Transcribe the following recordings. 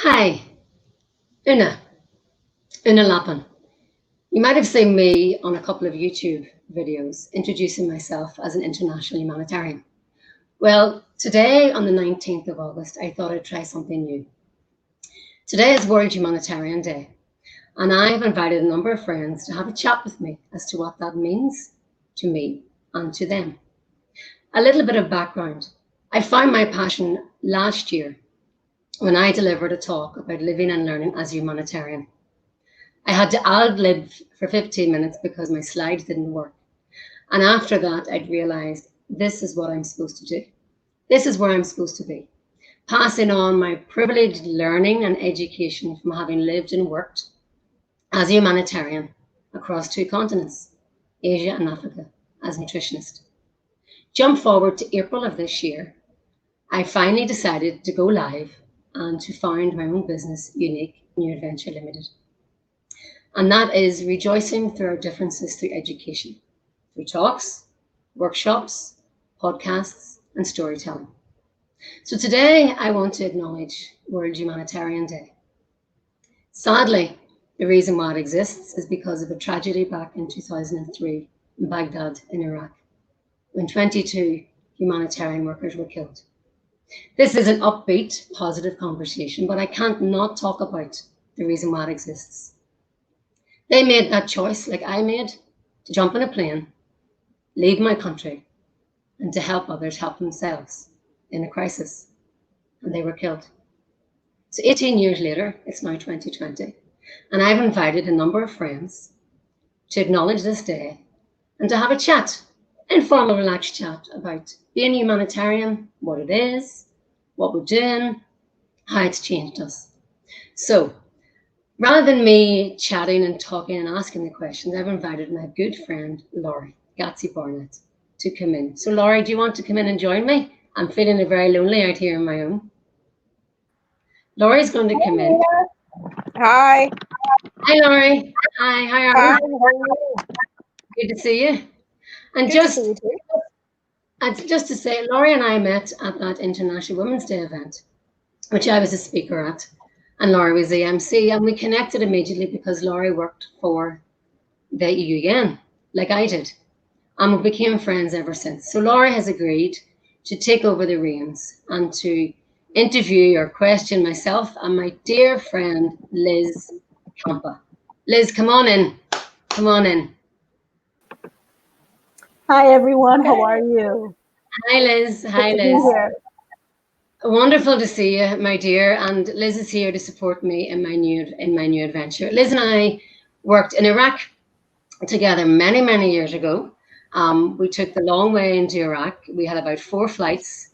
Hi, Una, Una Lappin. You might have seen me on a couple of YouTube videos introducing myself as an international humanitarian. Well, today on the 19th of August, I thought I'd try something new. Today is World Humanitarian Day, and I've invited a number of friends to have a chat with me as to what that means to me and to them. A little bit of background. I found my passion last year when I delivered a talk about living and learning as a humanitarian. I had to ad lib for 15 minutes because my slides didn't work. And after that, I'd realized this is what I'm supposed to do. This is where I'm supposed to be. Passing on my privileged learning and education from having lived and worked as a humanitarian across two continents, Asia and Africa, as a nutritionist. Jump forward to April of this year, I finally decided to go live and to found my own business, Unique New Adventure Limited. And that is rejoicing through our differences through education, through talks, workshops, podcasts, and storytelling. So today I want to acknowledge World Humanitarian Day. Sadly, the reason why it exists is because of a tragedy back in 2003 in Baghdad in Iraq, when 22 humanitarian workers were killed. This is an upbeat, positive conversation, but I can't not talk about the reason why it exists. They made that choice, like I made, to jump on a plane, leave my country, and to help others help themselves in a crisis. And they were killed. So 18 years later, it's now 2020, and I've invited a number of friends to acknowledge this day and to have a chat, informal, relaxed chat about being a humanitarian, what it is, what we're doing, how it's changed us. So rather than me chatting and talking and asking the questions, I've invited my good friend, Laurie Gatsy Barnett, to come in. So Laurie, do you want to come in and join me? I'm feeling very lonely out here on my own. Laurie's going to come in. Hi. Hi, Laurie. Hi, how are Hi. you? How are you? Good to see you. And Good to see you too. just to say, Laurie and I met at that International Women's Day event, which I was a speaker at, and Laurie was the MC, and we connected immediately because Laurie worked for the UN, like I did, and we became friends ever since. So Laurie has agreed to take over the reins and to interview or question myself and my dear friend Liz Campa. Liz, come on in. Come on in. Hi everyone, how are you? Hi Liz. Hi Good to be Liz. here. Wonderful to see you, my dear. And Liz is here to support me in my new adventure. Liz and I worked in Iraq together many years ago. We took the long way into Iraq. We had about 4 flights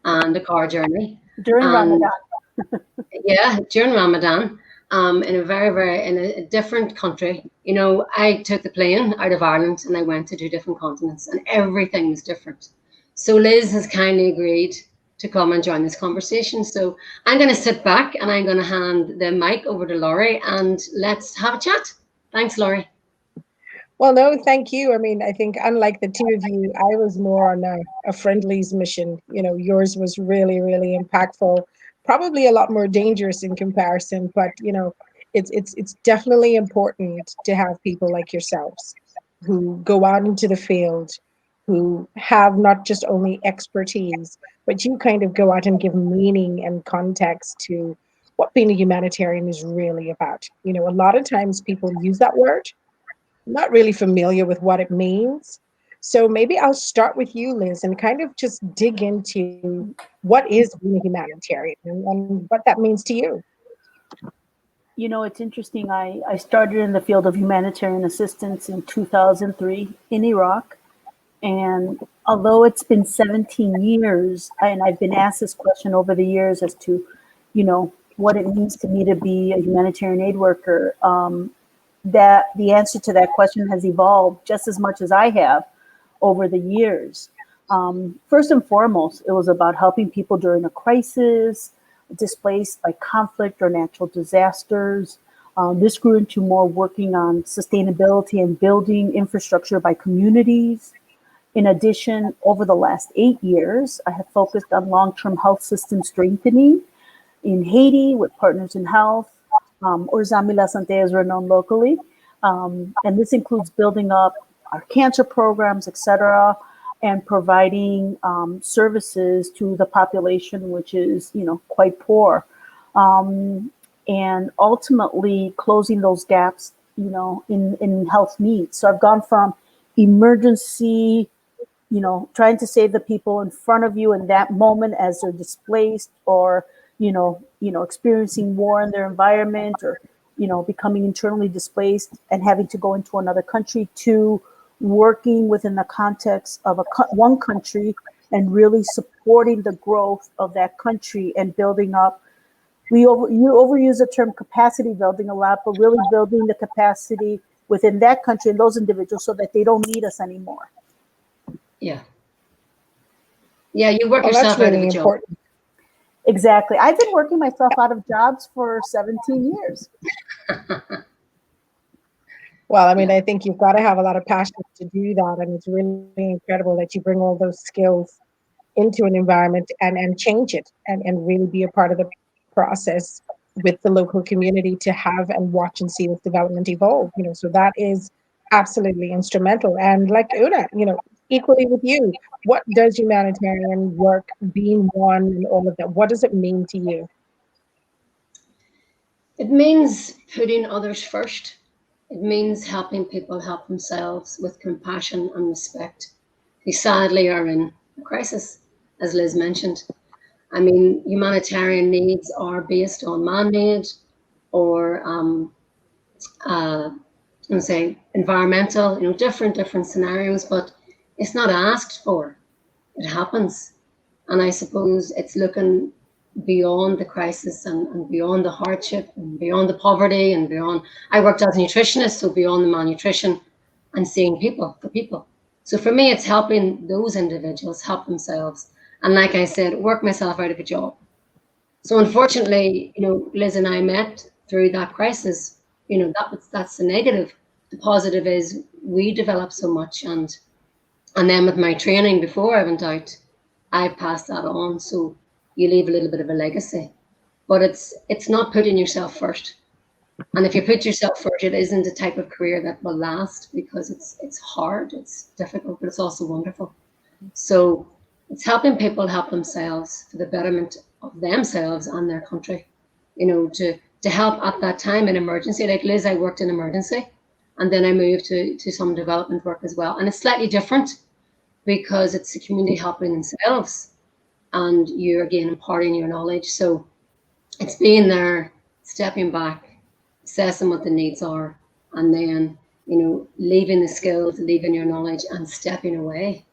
and a car journey. During And Ramadan. yeah, during Ramadan, in a very in a different country. You know, I took the plane out of Ireland and I went to 2 different continents, and everything was different. So Liz has kindly agreed to come and join this conversation. So I'm going to sit back and I'm going to hand the mic over to Laurie and let's have a chat. Thanks, Laurie. Well, no, thank you. I mean, I think unlike the two of you, I was more on a friendlies mission. You know, yours was really impactful, probably a lot more dangerous in comparison, but it's definitely important to have people like yourselves who go out into the field, who have not just only expertise, but you kind of go out and give meaning and context to what being a humanitarian is really about. You know, a lot of times people use that word, not really familiar with what it means. So maybe I'll start with you, Liz, and kind of just dig into what is being a humanitarian and what that means to you. You know, it's interesting. I started in the field of humanitarian assistance in 2003 in Iraq. And although it's been 17 years, and I've been asked this question over the years as to, what it means to me to be a humanitarian aid worker, that the answer to that question has evolved just as much as I have over the years. First and foremost, it was about helping people during a crisis, displaced by conflict or natural disasters. This grew into more working on sustainability and building infrastructure by communities. In addition, over the last 8 years, I have focused on long-term health system strengthening in Haiti with Partners in Health, or Zamila Sante as we're known locally. And this includes building up our cancer programs, et cetera, and providing services to the population, which is, quite poor. And ultimately closing those gaps, in health needs. So I've gone from emergency, trying to save the people in front of you in that moment as they're displaced or, experiencing war in their environment or, becoming internally displaced and having to go into another country, to working within the context of one country and really supporting the growth of that country and building up. You overuse the term capacity building a lot, but really building the capacity within that country and those individuals so that they don't need us anymore. Yeah. Yeah, you work Well, yourself that's out of really a job. important. Exactly. I've been working myself out of jobs for 17 years. Well, I mean, I think you've got to have a lot of passion to do that. And it's really incredible that you bring all those skills into an environment and change it and really be a part of the process with the local community to have and watch and see this development evolve. So that is absolutely instrumental. And like Una, equally with you, what does humanitarian work, being one and all of that, what does it mean to you? It means putting others first. It means helping people help themselves with compassion and respect, who sadly are in a crisis, as Liz mentioned. I mean, humanitarian needs are based on man-made or, say, environmental, different scenarios, but it's not asked for. It happens. And I suppose it's looking beyond the crisis and beyond the hardship and beyond the poverty and beyond. I worked as a nutritionist, so beyond the malnutrition and seeing people for people. So for me, it's helping those individuals help themselves. And like I said, work myself out of a job. So unfortunately, Liz and I met through that crisis. That's the negative. The positive is we developed so much, and then with my training before I went out, I passed that on. So you leave a little bit of a legacy, but it's not putting yourself first. And if you put yourself first, it isn't a type of career that will last because it's hard, it's difficult, but it's also wonderful. So it's helping people help themselves for the betterment of themselves and their country. To help at that time in emergency. Like Liz, I worked in emergency, and then I moved to some development work as well. And it's slightly different because it's the community helping themselves, and you're again imparting your knowledge. So it's being there, stepping back, assessing what the needs are, and then leaving the skills, leaving your knowledge, and stepping away.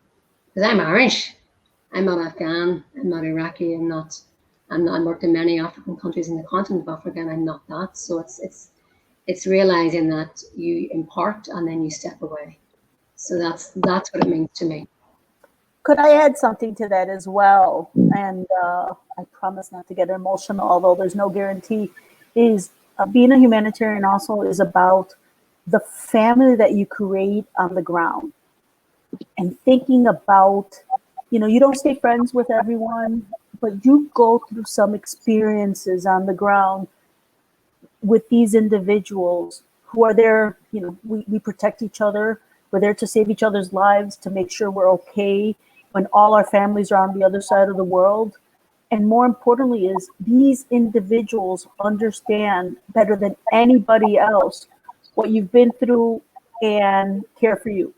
Because I'm Irish, I'm not Afghan, I'm not Iraqi, I worked in many African countries in the continent of Africa, and I'm not that. So it's realizing that you impart and then you step away. So that's what it means to me. Could I add something to that as well? And I promise not to get emotional, although there's no guarantee. Is being a humanitarian also is about the family that you create on the ground, and thinking about, you don't stay friends with everyone, but you go through some experiences on the ground with these individuals who are there. We protect each other. We're there to save each other's lives, to make sure we're okay when all our families are on the other side of the world. And more importantly is these individuals understand better than anybody else what you've been through and care for you.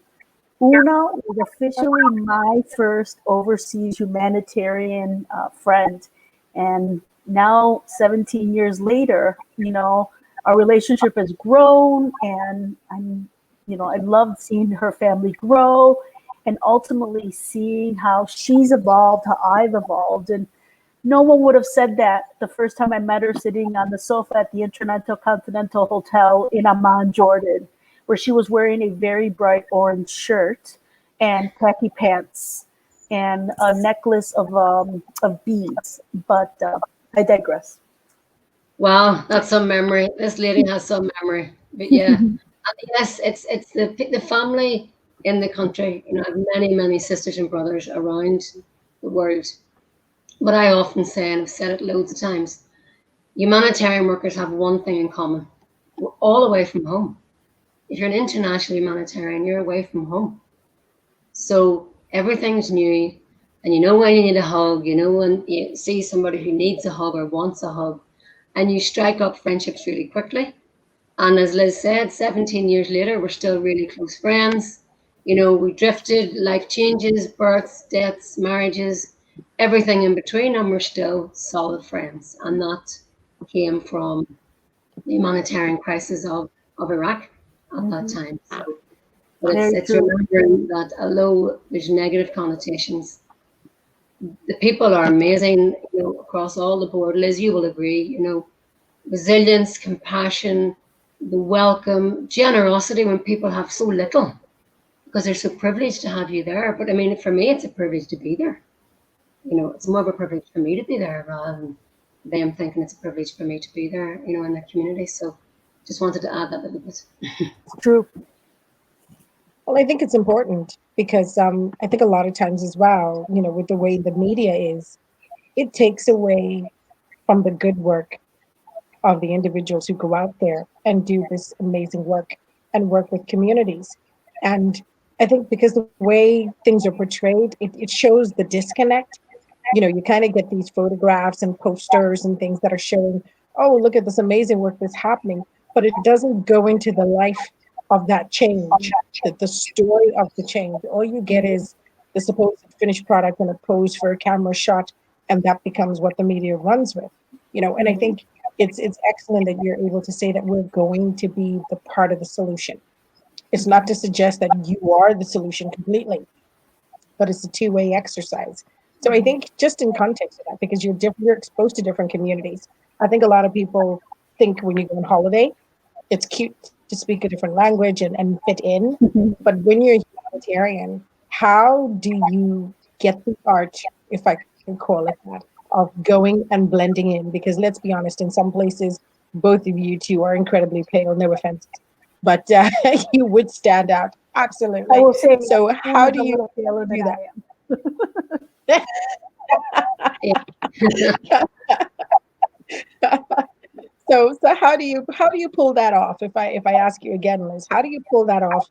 Una was officially my first overseas humanitarian friend. And now 17 years later, our relationship has grown, and I love seeing her family grow and ultimately seeing how she's evolved, how I've evolved. And no one would have said that the first time I met her sitting on the sofa at the Intercontinental Hotel in Amman, Jordan, where she was wearing a very bright orange shirt and khaki pants and a necklace of beads. But I digress. Wow, that's some memory. This lady has some memory. But yeah, and yes, it's the family in the country. I have many sisters and brothers around the world. But I often say, and I've said it loads of times, Humanitarian workers have one thing in common. We're all away from home. If you're an international humanitarian, you're away from home. So everything's new, and you know when you need a hug, you know when you see somebody who needs a hug or wants a hug, and you strike up friendships really quickly. And as Liz said, 17 years later, we're still really close friends. You know, we drifted, life changes, births, deaths, marriages, everything in between, and we're still solid friends. And that came from the humanitarian crisis of Iraq at that time. So, but it's remembering that although there's negative connotations, the people are amazing, you know, across all the board. Liz, you will agree, you know, resilience, compassion, the welcome, generosity when people have so little, because they're so privileged to have you there. But I mean, for me, it's a privilege to be there. You know, it's more of a privilege for me to be there rather than them thinking it's a privilege for me to be there, you know, in their community. So just wanted to add that little bit. True. Well, I think it's important because I think a lot of times as well, you know, with the way the media is, it takes away from the good work of the individuals who go out there and do this amazing work and work with communities. And I think because the way things are portrayed, it shows the disconnect. You know, you kind of get these photographs and posters and things that are showing, oh, look at this amazing work that's happening, but it doesn't go into the life of that change, the story of the change. All you get is the supposed finished product and a pose for a camera shot, and that becomes what the media runs with. You know, and I think it's excellent that you're able to say that we're going to be the part of the solution. It's not to suggest that you are the solution completely, but it's a two-way exercise. So I think just in context of that, because you're exposed to different communities. I think a lot of people think when you go on holiday, it's cute to speak a different language and fit in. But when you're a humanitarian, how do you get the art, if I can call it that, of going and blending in? Because let's be honest, in some places, both of you two are incredibly pale, no offense, but you would stand out. Absolutely. I will say, so how do you do that? So how do you pull that off? If I ask you again, Liz, how do you pull that off,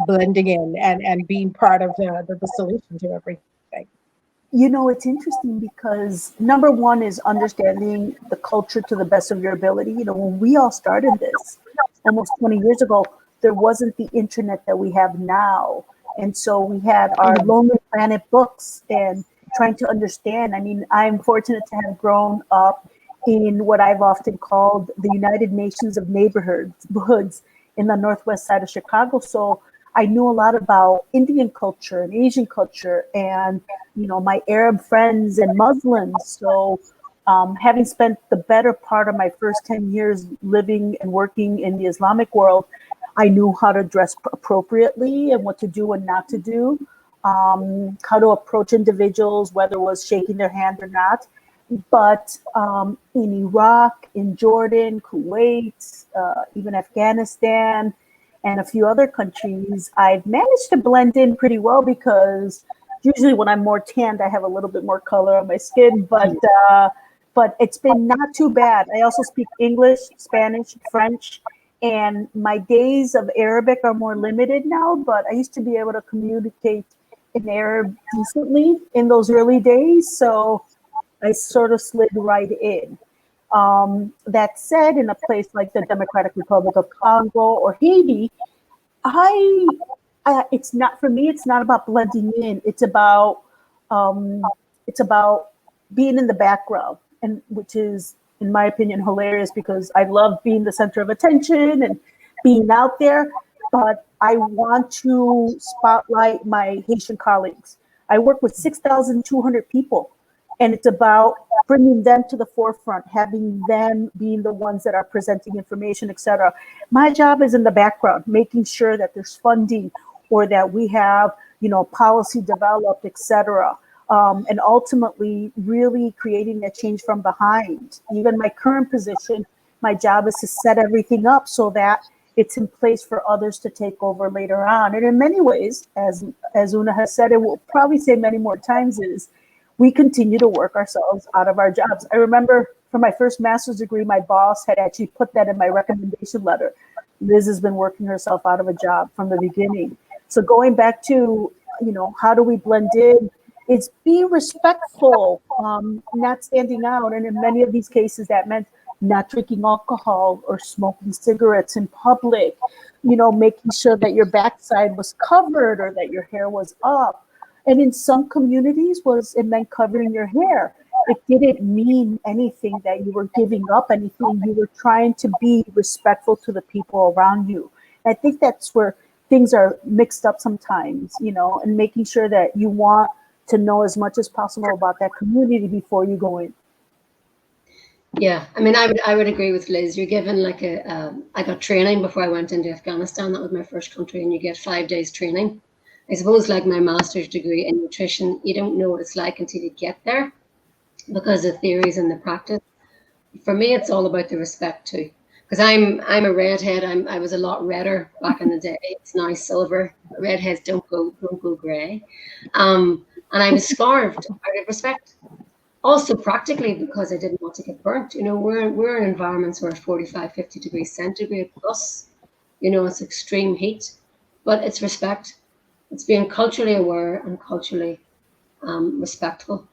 blending in and being part of the solution to everything? You know, it's interesting because number one is understanding the culture to the best of your ability. You know, when we all started this almost 20 years ago, there wasn't the internet that we have now. And so we had our Lonely Planet books and trying to understand. I mean, I'm fortunate to have grown up in what I've often called the United Nations of neighborhoods in the northwest side of Chicago. So I knew a lot about Indian culture and Asian culture and, you know, my Arab friends and Muslims. So having spent the better part of my first 10 years living and working in the Islamic world, I knew how to dress appropriately and what to do and not to do, how to approach individuals, whether it was shaking their hand or not. But in Iraq, in Jordan, Kuwait, even Afghanistan, and a few other countries, I've managed to blend in pretty well because usually when I'm more tanned, I have a little bit more color on my skin, but it's been not too bad. I also speak English, Spanish, French, and my days of Arabic are more limited now, but I used to be able to communicate in Arab decently in those early days. So I sort of slid right in. That said, in a place like the Democratic Republic of Congo or Haiti, it's not, for me, it's not about blending in. It's about being in the background, and which is, in my opinion, hilarious because I love being the center of attention and being out there. But I want to spotlight my Haitian colleagues. I work with 6,200 people. And it's about bringing them to the forefront, having them being the ones that are presenting information, et cetera. My job is in the background, making sure that there's funding or that we have, you know, policy developed, et cetera. And ultimately really creating that change from behind. Even my current position, my job is to set everything up so that it's in place for others to take over later on. And in many ways, as Una has said, and we'll probably say many more times, is we continue to work ourselves out of our jobs. I remember for my first master's degree, my boss had actually put that in my recommendation letter. Liz has been working herself out of a job from the beginning. So going back to, how do we blend in? It's be respectful, not standing out. And in many of these cases, that meant not drinking alcohol or smoking cigarettes in public, making sure that your backside was covered or that your hair was up. And in some communities, it meant covering your hair. It didn't mean anything that you were giving up anything. You were trying to be respectful to the people around you. And I think that's where things are mixed up sometimes, and making sure that you want to know as much as possible about that community before you go in. Yeah, I mean, I would agree with Liz. You're given like I got training before I went into Afghanistan. That was my first country, and you get 5 days training. I suppose like my master's degree in nutrition, you don't know what it's like until you get there, because the theories and the practice. For me, it's all about the respect too, because I'm a redhead. I was a lot redder back in the day. It's now silver. Redheads don't go grey, and I was scarved out of respect. Also practically because I didn't want to get burnt. We're in environments where 45, 50 degrees centigrade plus, it's extreme heat, but it's respect. It's being culturally aware and culturally respectful,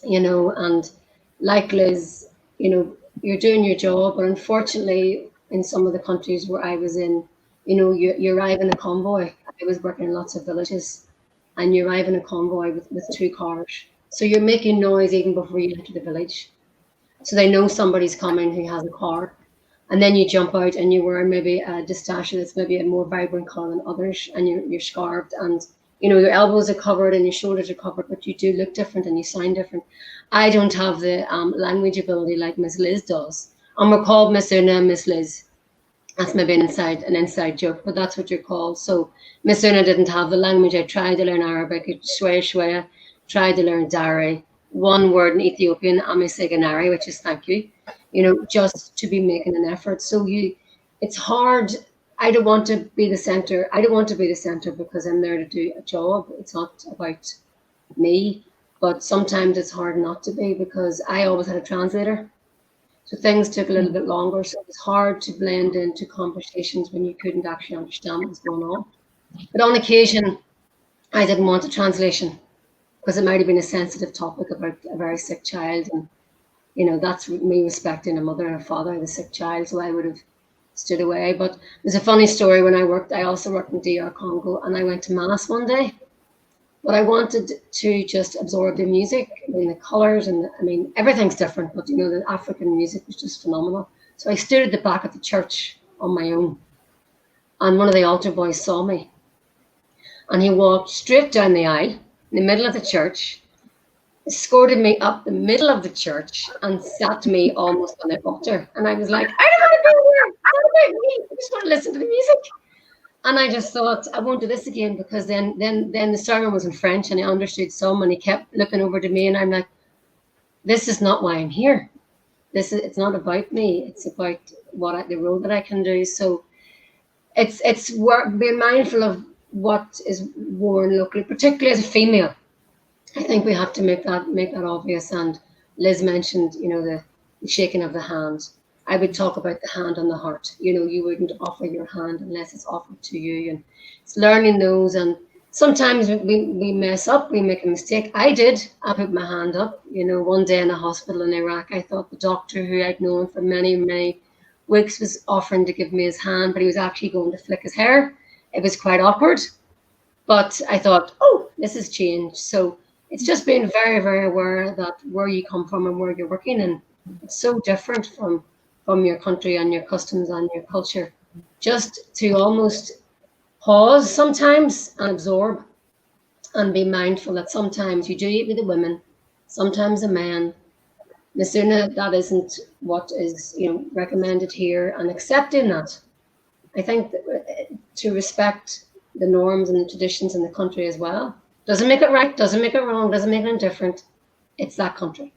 and like Liz, you're doing your job, but unfortunately in some of the countries where I was in, you arrive in a convoy. I was working in lots of villages, and you arrive in a convoy with 2 cars. So you're making noise even before you enter the village. So they know somebody's coming who has a car. And then you jump out and you're wearing maybe a distache that's maybe a more vibrant color than others, and you're scarved, and your elbows are covered and your shoulders are covered, but you do look different and you sound different. I don't have the language ability like Miss Liz does. And we're called Miss Una, Miss Liz. That's maybe an inside joke, but that's what you're called. So Miss Una didn't have the language. I tried to learn Arabic, shwaya shwaya, tried to learn Dari, one word in Ethiopian, Amiseganari, which is thank you, just to be making an effort. So it's hard. I don't want to be the center. I don't want to be the center because I'm there to do a job. It's not about me, but sometimes it's hard not to be because I always had a translator. So things took a little bit longer. So it's hard to blend into conversations when you couldn't actually understand what was going on. But on occasion, I didn't want a translation because it might have been a sensitive topic about a very sick child. And, that's me respecting a mother and a father of a sick child. So I would have stood away. But there's a funny story when I also worked in DR Congo, and I went to Mass one day. But I wanted to just absorb the music, the colors, and everything's different. But the African music was just phenomenal. So I stood at the back of the church on my own, and one of the altar boys saw me, and he walked straight down the aisle in the middle of the church, escorted me up the middle of the church, and sat me almost on the altar. And I was like, I don't want to be here. It's not about me. I just want to listen to the music. And I just thought, I won't do this again, because then the sermon was in French and I understood some, and he kept looking over to me, and I'm like, this is not why I'm here. It's not about me. It's about the role that I can do. So it's being mindful of what is worn locally, particularly as a female. I think we have to make that obvious. And Liz mentioned, the shaking of the hand. I would talk about the hand on the heart. You wouldn't offer your hand unless it's offered to you, and it's learning those. And sometimes we mess up, we make a mistake. I did. I put my hand up. One day in a hospital in Iraq, I thought the doctor who I'd known for many, many weeks was offering to give me his hand, but he was actually going to flick his hair. It was quite awkward. But I thought, oh, this has changed. So it's just being very, very aware that where you come from and where you're working, and it's so different from your country and your customs and your culture. Just to almost pause sometimes and absorb, and be mindful that sometimes you do eat with the women, sometimes the men. The sooner that isn't what is recommended here, and accepting that. I think that, to respect the norms and the traditions in the country as well. Doesn't make it right, doesn't make it wrong, doesn't make it indifferent. It's that country.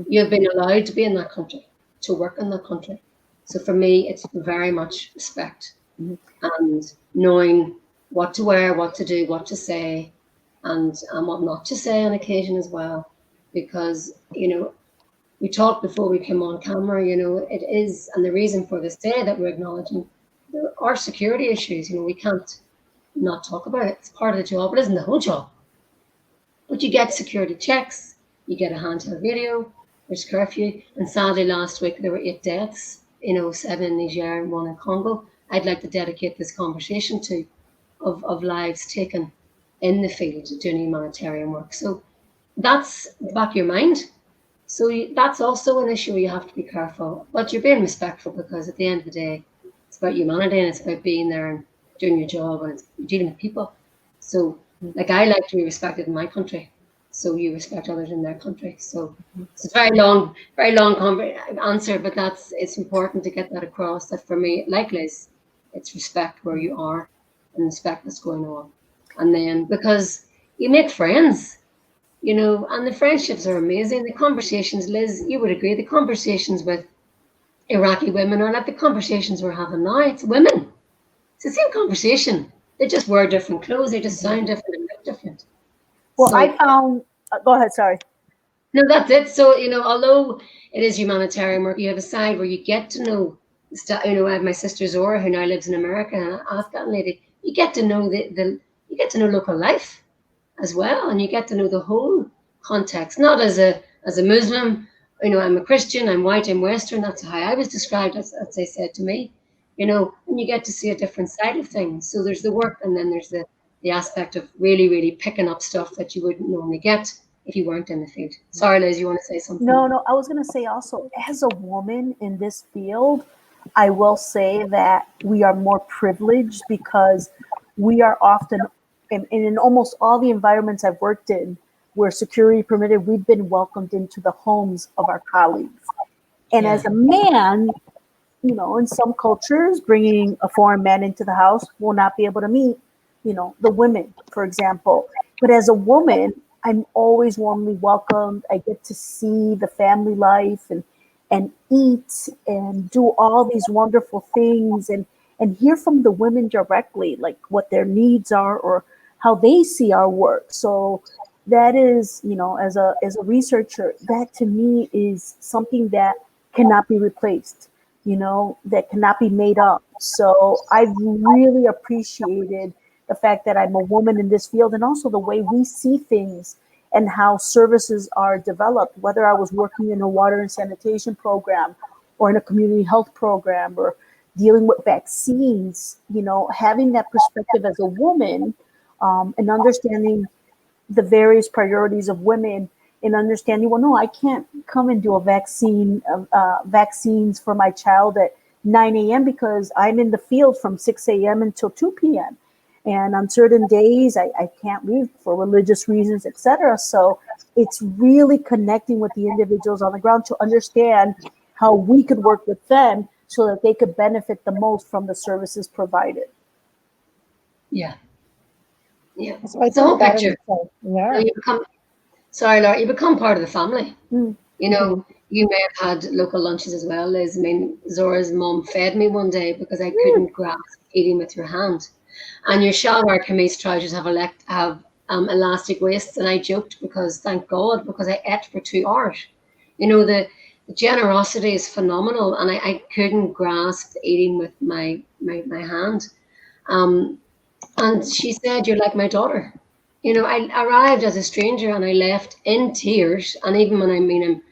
You've been allowed to be in that country, to work in that country. So for me, it's very much respect, and knowing what to wear, what to do, what to say, and what not to say on occasion as well. Because, we talked before we came on camera, it is, and the reason for this day that we're acknowledging there are security issues. We can't not talk about it. It's part of the job. It isn't the whole job. But you get security checks, you get a handheld video, there's curfew, and sadly last week there were 8 deaths, 7 in Niger and 1 in Congo. I'd like to dedicate this conversation to of lives taken in the field doing humanitarian work. So that's the back of your mind. So that's also an issue where you have to be careful, but you're being respectful, because at the end of the day, it's about humanity and it's about being there and doing your job, and it's dealing with people. So, like, I like to be respected in my country, so you respect others in their country. So it's a very long answer, but it's important to get that across. That for me, like Liz, it's respect where you are and respect what's going on, and then because you make friends. And the friendships are amazing. The conversations, Liz, you would agree, the conversations with Iraqi women are like the conversations we're having now. It's women. It's the same conversation. They just wear different clothes. They just sound different and look different. Well, So, I found, go ahead, sorry. No, that's it. So, although it is humanitarian work, you have a side where you get to know, I have my sister Zora, who now lives in America, an Afghan lady. You get to know you get to know local life as well, and you get to know the whole context, not as a Muslim. I'm a Christian, I'm white, I'm Western. That's how I was described, as they said to me. And you get to see a different side of things. So there's the work, and then there's the aspect of really, really picking up stuff that you wouldn't normally get if you weren't in the field. Sorry, Liz, you want to say something? No, I was going to say also, as a woman in this field, I will say that we are more privileged because we are often, and in almost all the environments I've worked in where security permitted, we've been welcomed into the homes of our colleagues. And as a man, in some cultures, bringing a foreign man into the house will not be able to meet, the women, for example. But as a woman, I'm always warmly welcomed. I get to see the family life and eat and do all these wonderful things and hear from the women directly, like what their needs are or how they see our work. So that is, as a researcher, that to me is something that cannot be replaced, that cannot be made up. So I've really appreciated the fact that I'm a woman in this field, and also the way we see things and how services are developed, whether I was working in a water and sanitation program or in a community health program or dealing with vaccines, having that perspective as a woman, and understanding the various priorities of women, and understanding, well, no, I can't come and do a vaccines for my child at 9 a.m. because I'm in the field from 6 a.m. until 2 p.m. And on certain days, I can't leave for religious reasons, etc. So it's really connecting with the individuals on the ground to understand how we could work with them so that they could benefit the most from the services provided. Yeah. Yeah. It's the whole picture. Yeah. Sorry, Laura, you become part of the family. Mm. You may have had local lunches as well, Liz. I mean, Zora's mum fed me one day because I couldn't grasp eating with your hand. And your shalwar kameez trousers have elastic waists, and I joked because, thank God, because I ate for 2 hours. The generosity is phenomenal, and I couldn't grasp eating with my hand. And she said, "You're like my daughter." I arrived as a stranger and I left in tears. And even when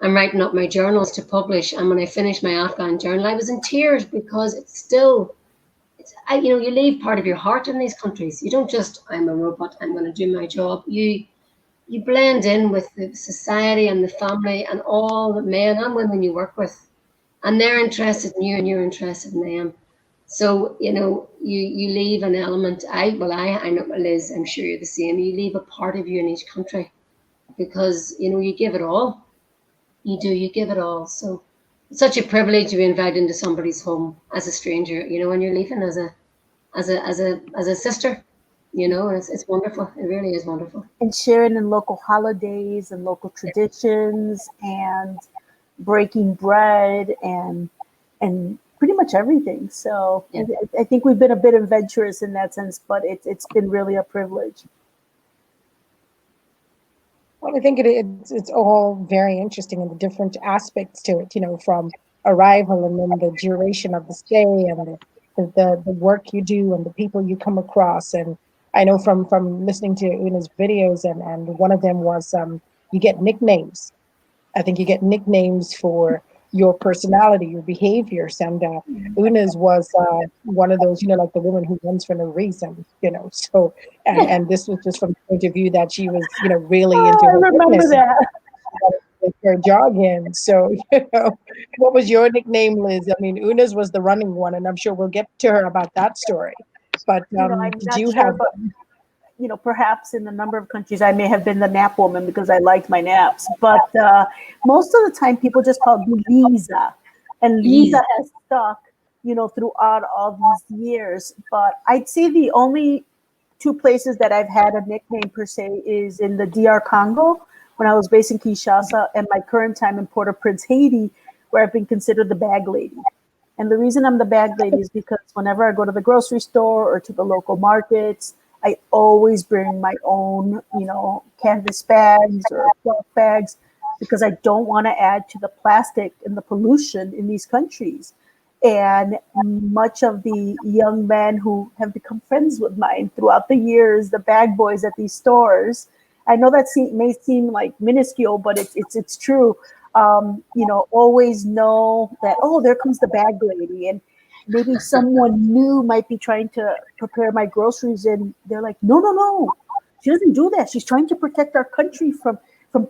I'm writing up my journals to publish, and when I finished my Afghan journal, I was in tears because you leave part of your heart in these countries. You don't just, I'm a robot, I'm going to do my job. You blend in with the society and the family and all the men and women you work with, and they're interested in you and you're interested in them. So, you leave an element. I know, Liz, I'm sure you're the same. You leave a part of you in each country because, you give it all. You do, you give it all. So it's such a privilege to be invited into somebody's home as a stranger, and you're leaving as a sister, it's wonderful. It really is wonderful. And sharing in local holidays and local traditions and breaking bread and pretty much everything. So yeah. I think we've been a bit adventurous in that sense, but it's been really a privilege. Well, I think it's all very interesting and the different aspects to it, from arrival and then the duration of the stay and the work you do and the people you come across. And I know from listening to Una's videos and one of them was you get nicknames. I think you get nicknames for your personality, your behaviors, and Una's was one of those, like the woman who runs for no reason. So, and this was just from the point of view that she was, really into Oh, I her remember fitness and that. with her jogging. So, what was your nickname, Liz? I mean, Una's was the running one, and I'm sure we'll get to her about that story. But I'm did not you sure, have? but perhaps in a number of countries, I may have been the nap woman because I liked my naps. But most of the time, people just called me Lisa, and Lisa has stuck, throughout all these years. But I'd say the only two places that I've had a nickname per se is in the DR Congo when I was based in Kinshasa, and my current time in Port-au-Prince, Haiti, where I've been considered the bag lady. And the reason I'm the bag lady is because whenever I go to the grocery store or to the local markets, I always bring my own, canvas bags or cloth bags because I don't want to add to the plastic and the pollution in these countries. And much of the young men who have become friends with mine throughout the years, the bag boys at these stores, I know that may seem like minuscule, but it's true. Always know that, oh, there comes the bag lady, and maybe someone new might be trying to prepare my groceries, and they're like, no, she doesn't do that. She's trying to protect our country from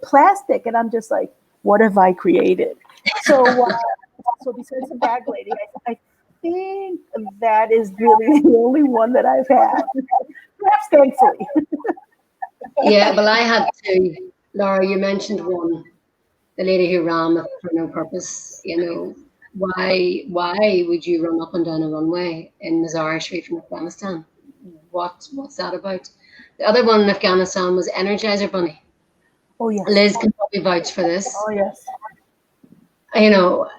plastic, and I'm just like, what have I created? So besides the bag lady, I think that is really the only one that I've had, perhaps thankfully. Yeah, well, I had two. Laura, you mentioned one, the lady who ran for no purpose. Why would you run up and down a runway in Mazar Sharif in Afghanistan? What's that about? The other one in Afghanistan was Energizer Bunny. Oh yes. Liz can probably vouch for this. Oh yes.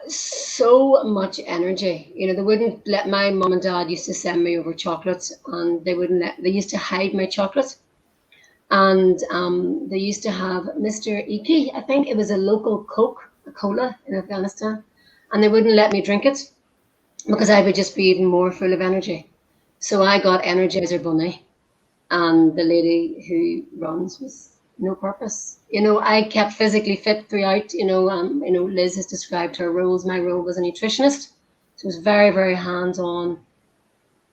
So much energy. They wouldn't let my mom and dad used to send me over chocolates, and they used to hide my chocolate. And they used to have Mr. Iki, I think it was a local cola in Afghanistan, and they wouldn't let me drink it because I would just be even more full of energy. So I got Energizer Bunny, and the lady who runs was no purpose. I kept physically fit throughout. Liz has described her roles. My role was a nutritionist, so it was very, very hands-on,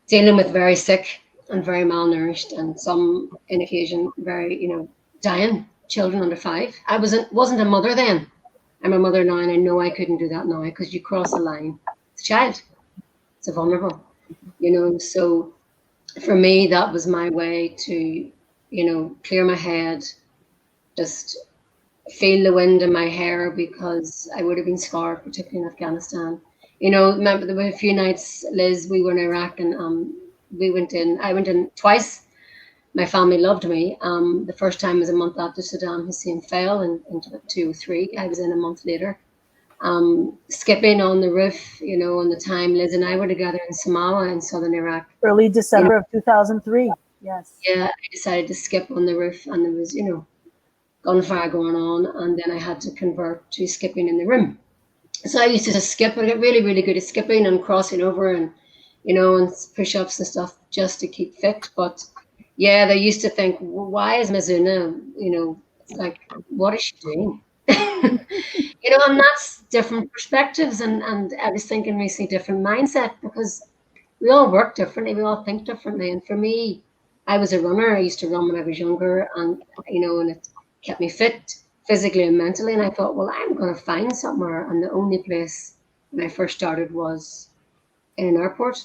dealing with very sick and very malnourished, and some, in occasion, very, dying children under 5. I wasn't a mother then. I'm a mother now, and I know I couldn't do that now because you cross a line. It's a child. It's a vulnerable. So for me, that was my way to, clear my head, just feel the wind in my hair, because I would have been scarred, particularly in Afghanistan. Remember there were a few nights, Liz, we were in Iraq, and I went in twice. My family loved me. The first time was a month after Saddam Hussein fell in 2003. I was in a month later. Skipping on the roof, on the time Liz and I were together in Samawa in southern Iraq. Early December of 2003. Yes. Yeah, I decided to skip on the roof, and there was, gunfire going on, and then I had to convert to skipping in the room. So I used to just skip. I got really, really good at skipping and crossing over, and and push-ups and stuff, just to keep fit. But yeah, they used to think, why is Mizuna, like, what is she doing? And that's different perspectives, and I was thinking recently different mindset, because we all work differently, we all think differently. And for me, I was a runner. I used to run when I was younger, and and it kept me fit physically and mentally. And I thought, well, I'm going to find somewhere. And the only place when I first started was in an airport,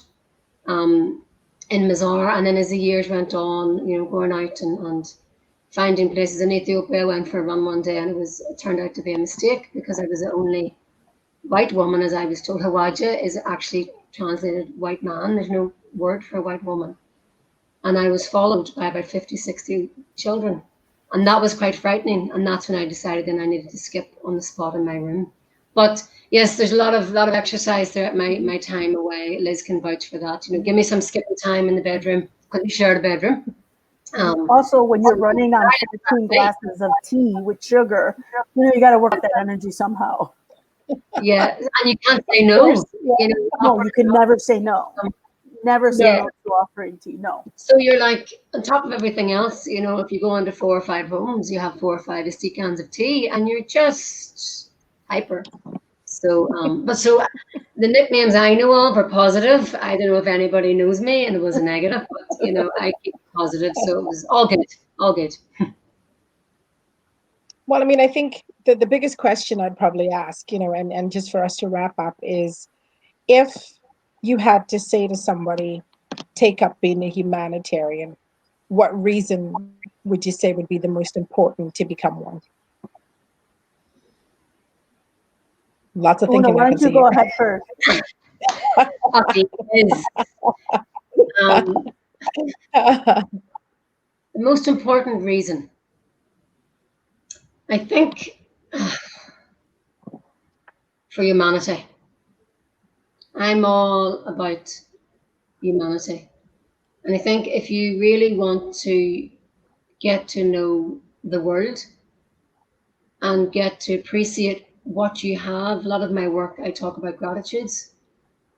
um, in Mazar. And then as the years went on, going out and finding places in Ethiopia, I went for a run one day, and it turned out to be a mistake, because I was the only white woman, as I was told. Hawaja is actually translated white man. There's no word for a white woman. And I was followed by about 50, 60 children. And that was quite frightening. And that's when I decided then I needed to skip on the spot in my room. But yes, there's a lot of exercise throughout my time away. Liz can vouch for that. Give me some skipping time in the bedroom, because we shared a bedroom. Also, when you're running on 14 glasses of tea with sugar, you got to work that energy somehow. Yeah, and you can't say no. Yeah. No, you can never say no. Never say no to offering tea. No. So you're like, on top of everything else, if you go into 4 or 5 homes, you have 4 or 5 estate cans of tea, and you're just hyper. So, so the nicknames I know of are positive. I don't know if anybody knows me, and it was a negative, but I keep it positive, so it was all good, all good. Well, I mean, I think the biggest question I'd probably ask, and just for us to wrap up is, if you had to say to somebody, take up being a humanitarian, what reason would you say would be the most important to become one? Lots of thinking. Why don't you go ahead first? Okay, the most important reason, I think, for humanity. I'm all about humanity. And I think if you really want to get to know the world and get to appreciate what you have, a lot of my work, I talk about gratitudes,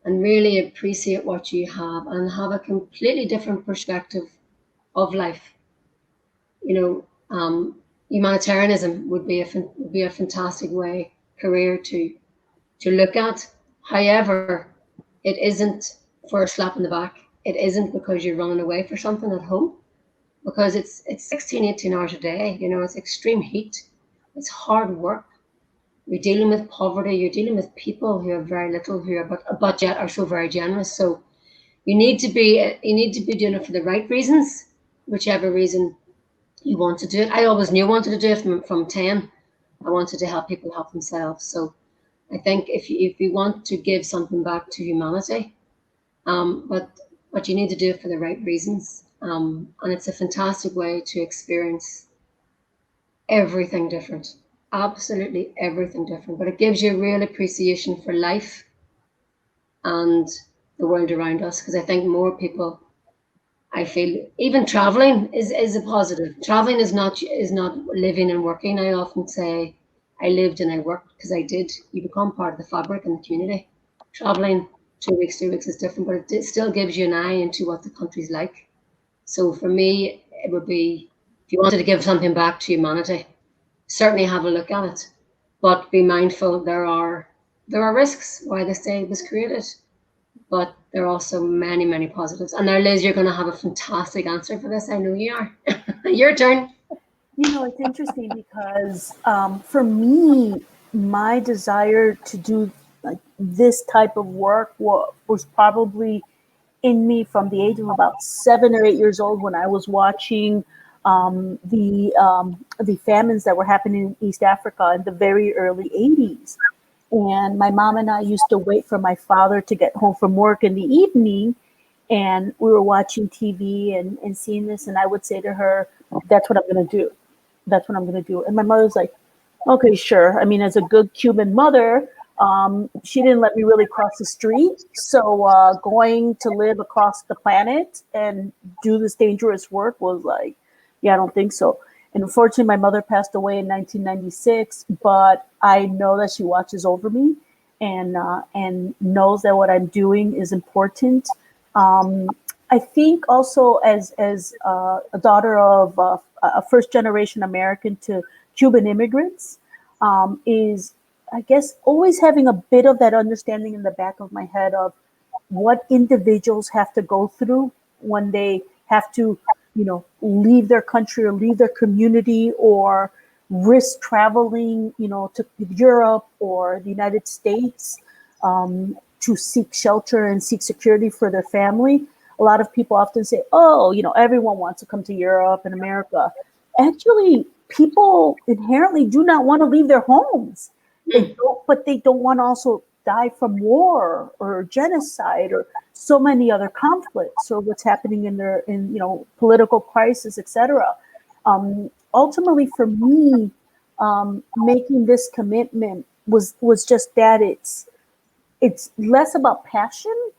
and really appreciate what you have and have a completely different perspective of life. Humanitarianism would be a fantastic career to look at. However, it isn't for a slap in the back. It isn't because you're running away for something at home, because it's 16, 18 hours a day. It's extreme heat. It's hard work. You're dealing with poverty. You're dealing with people who have very little, but yet are so very generous. So you need to be doing it for the right reasons, whichever reason you want to do it. I always knew I wanted to do it from 10. I wanted to help people help themselves. So I think if you want to give something back to humanity, but you need to do it for the right reasons, and it's a fantastic way to experience everything different, absolutely everything different. But it gives you a real appreciation for life and the world around us, because I think more people, I feel, even traveling is a positive. Traveling is not living and working. I often say I lived and I worked, because I did. You become part of the fabric and the community. Traveling 2 weeks, 3 weeks is different, but it still gives you an eye into what the country's like. So for me, it would be, if you wanted to give something back to humanity, certainly have a look at it, but be mindful there are risks why this day was created. But there are also many, many positives. And now, Liz, you're going to have a fantastic answer for this. I know you are. Your turn. It's interesting because for me, my desire to do this type of work was probably in me from the age of about 7 or 8 years old, when I was watching the famines that were happening in East Africa in the very early 80s. And my mom and I used to wait for my father to get home from work in the evening, and we were watching TV and seeing this, and I would say to her, that's what I'm going to do. That's what I'm going to do. And my mother's like, okay, sure. I mean, as a good Cuban mother, she didn't let me really cross the street. So going to live across the planet and do this dangerous work was like, yeah, I don't think so. And unfortunately, my mother passed away in 1996, but I know that she watches over me and knows that what I'm doing is important. I think also as a daughter of a first generation American to Cuban immigrants, is, I guess, always having a bit of that understanding in the back of my head of what individuals have to go through when they have to, leave their country or leave their community or risk traveling, to Europe or the United States, to seek shelter and seek security for their family. A lot of people often say, oh, everyone wants to come to Europe and America. Actually, people inherently do not want to leave their homes. But they don't want to also die from war or genocide or so many other conflicts or what's happening in political crisis, etc. Ultimately, for me, making this commitment was just that it's less about passion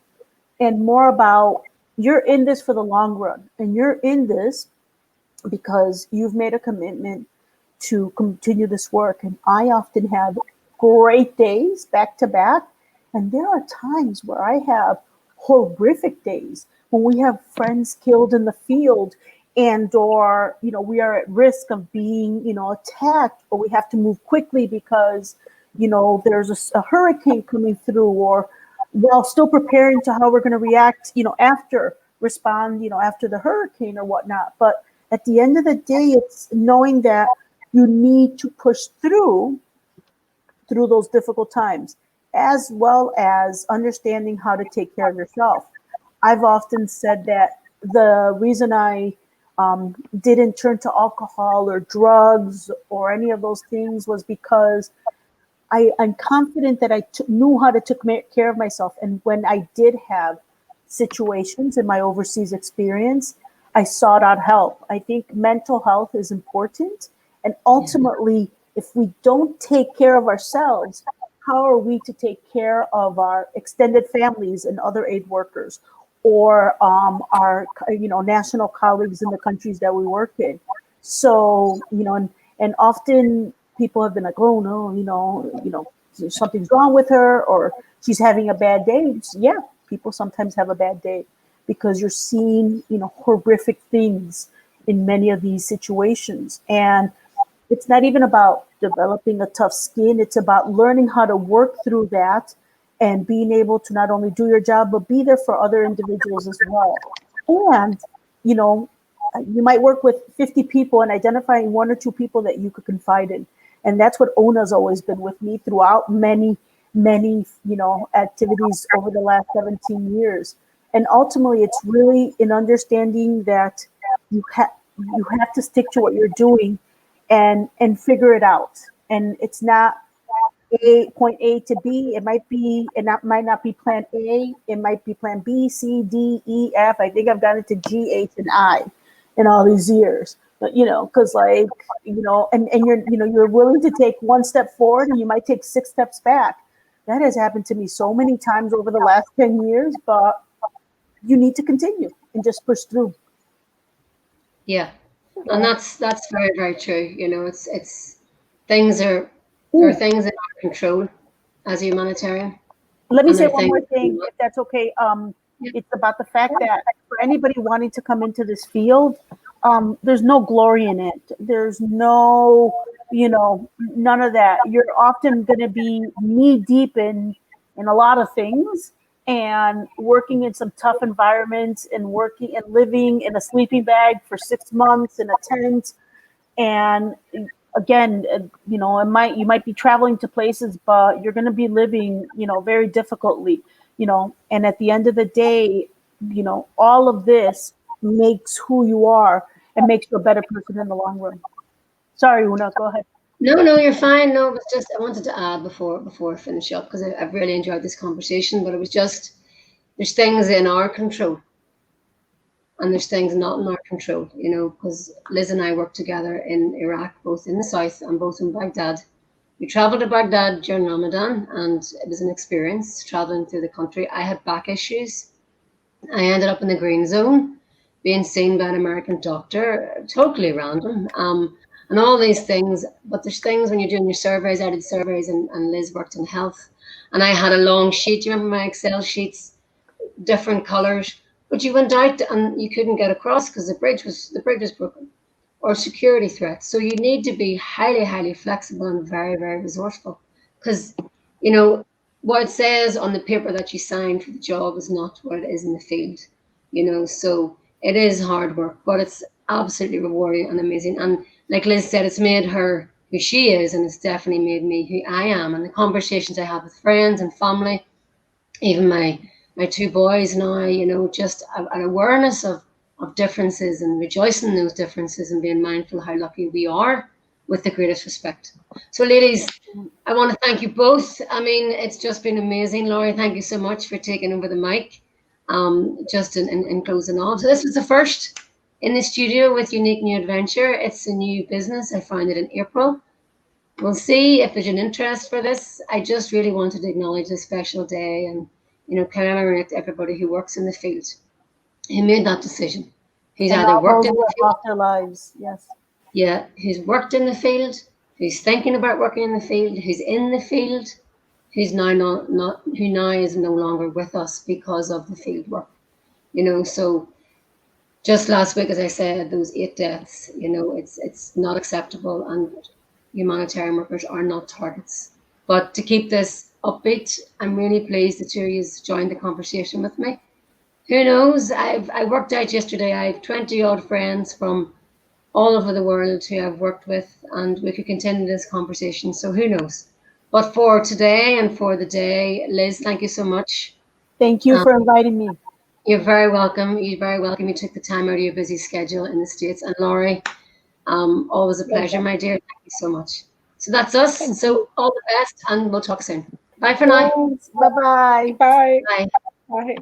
and more about, you're in this for the long run, and you're in this because you've made a commitment to continue this work. And I often have great days back to back. And there are times where I have horrific days when we have friends killed in the field, and or we are at risk of being attacked, or we have to move quickly because there's a hurricane coming through, or while still preparing to how we're going to react after respond after the hurricane or whatnot. But at the end of the day, it's knowing that you need to push through those difficult times, as well as understanding how to take care of yourself. I've often said that the reason I didn't turn to alcohol or drugs or any of those things was because I'm confident that I knew how to take care of myself. And when I did have situations in my overseas experience, I sought out help. I think mental health is important. And ultimately, if we don't take care of ourselves, how are we to take care of our extended families and other aid workers, or our national colleagues in the countries that we work in? So and often people have been like, oh no, something's wrong with her, or she's having a bad day. Yeah, people sometimes have a bad day because you're seeing horrific things in many of these situations. And it's not even about developing a tough skin. It's about learning how to work through that and being able to not only do your job, but be there for other individuals as well. And, you might work with 50 people and identifying one or two people that you could confide in. And that's what ONA's always been with me throughout many, activities over the last 17 years. And ultimately, it's really in understanding that you have to stick to what you're doing and figure it out. And it's not point A to B. It might be, and that might not be plan A. It might be plan B, C, D, E, F. I think I've gotten to G, H, and I in all these years. But because and you're willing to take one step forward, and you might take 6 steps back. That has happened to me so many times over the last 10 years. But you need to continue and just push through. Yeah. And that's very, very true. It's things there are things in our control as a humanitarian. Let me say one more thing, if that's okay. It's about the fact that for anybody wanting to come into this field, there's no glory in it. There's no, none of that. You're often going to be knee deep in a lot of things, and working in some tough environments, and working and living in a sleeping bag for 6 months in a tent. And again, you might be traveling to places, but you're going to be living, very difficultly, and at the end of the day, all of this makes who you are and makes you a better person in the long run. Sorry, Una, go ahead. No, you're fine. No, it was just I wanted to add before I finish up, because I've really enjoyed this conversation. But it was just, there's things in our control, and there's things not in our control. Because Liz and I worked together in Iraq, both in the south and both in Baghdad. We traveled to Baghdad during Ramadan, and it was an experience traveling through the country. I had back issues. I ended up in the green zone, being seen by an American doctor, totally random, and all these things. But there's things when you're doing your surveys. I did surveys, and Liz worked in health, and I had a long sheet. Do you remember my Excel sheets, different colors? But you went out and you couldn't get across because the bridge was broken, or security threats. So you need to be highly, highly flexible and very, very resourceful, because what it says on the paper that you signed for the job is not what it is in the field. So it is hard work, but it's absolutely rewarding and amazing. And like Liz said, it's made her who she is, and it's definitely made me who I am. And the conversations I have with friends and family, even my 2 boys now, just an awareness of differences, and rejoicing in those differences, and being mindful of how lucky we are, with the greatest respect. So ladies, I want to thank you both. I mean, it's just been amazing. Laurie, thank you so much for taking over the mic, just in closing off. So this was the first in the studio with Unique New Adventure. It's a new business. I founded in April. We'll see if there's an interest for this. I just really wanted to acknowledge this special day, and commemorate everybody who works in the field, who made that decision. He's And either worked all in those the were field, off their lives. Yes. yeah, he's worked in the field, who's thinking about working in the field, who's in the field, who's now who now is no longer with us because of the field work. You know, so just last week, as I said, those 8 deaths, you know, it's not acceptable, and humanitarian workers are not targets. But to keep this upbeat, I'm really pleased the two of you joined the conversation with me. Who knows? I worked out yesterday. I have 20 odd friends from all over the world who I've worked with, and we could continue this conversation. So who knows? But for today and for the day, Liz, thank you so much. Thank you for inviting me. You're very welcome. You're very welcome. You took the time out of your busy schedule in the States. And Laurie, always a pleasure, my dear. Thank you so much. So that's us. Thank So all the best, and we'll talk soon. Bye for now. Thanks. Bye-bye. Bye. Bye. Bye.